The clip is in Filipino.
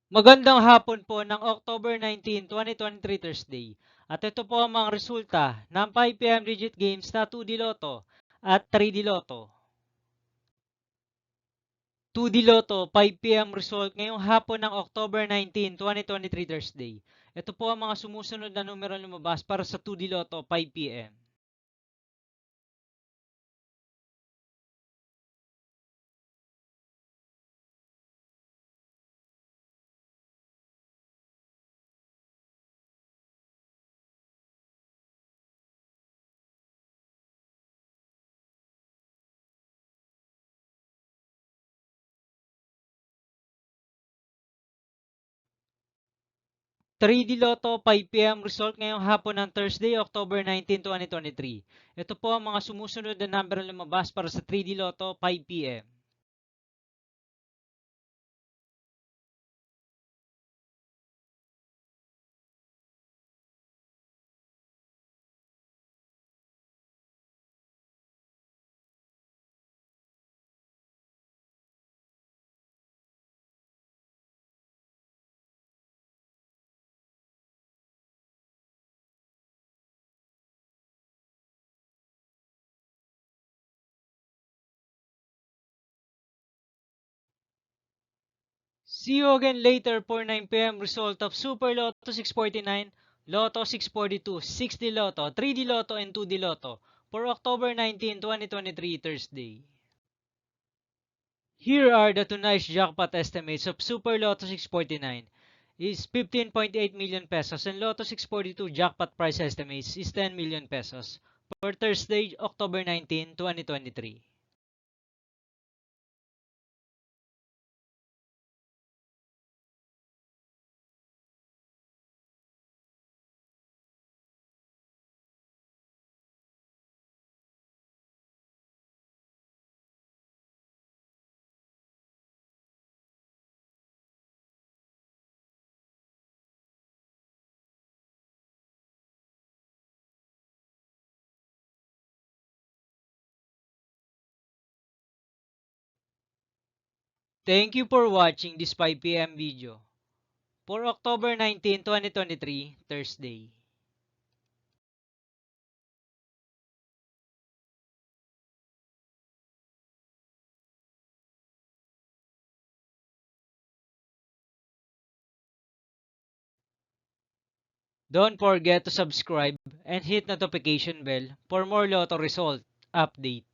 Magandang hapon po ng October 19, 2023 Thursday. At ito po ang mga resulta ng 5 PM digit games na 2D Lotto at 3D Lotto. 2D Lotto 5 PM result ngayong hapon ng October 19, 2023 Thursday. Ito po ang mga sumusunod na numero lumabas para sa 2D Lotto 5 PM. 3D Lotto 5 PM result ngayong hapon ng Thursday, October 19, 2023. Ito po ang mga sumusunod na numero lumabas para sa 3D Lotto 5 PM. 'See you again later for 9 PM result of Super Lotto 649, Lotto 642, 6D Lotto, 3D Lotto, and 2D Lotto for October 19, 2023 Thursday. Here are the tonight's jackpot estimates of Super Lotto 649 is 15.8 million pesos and Lotto 642 jackpot price estimates is 10 million pesos for Thursday, October 19, 2023. Thank you for watching this 5 PM video for October 19, 2023 Thursday. Don't forget to subscribe and hit notification bell for more Lotto result update.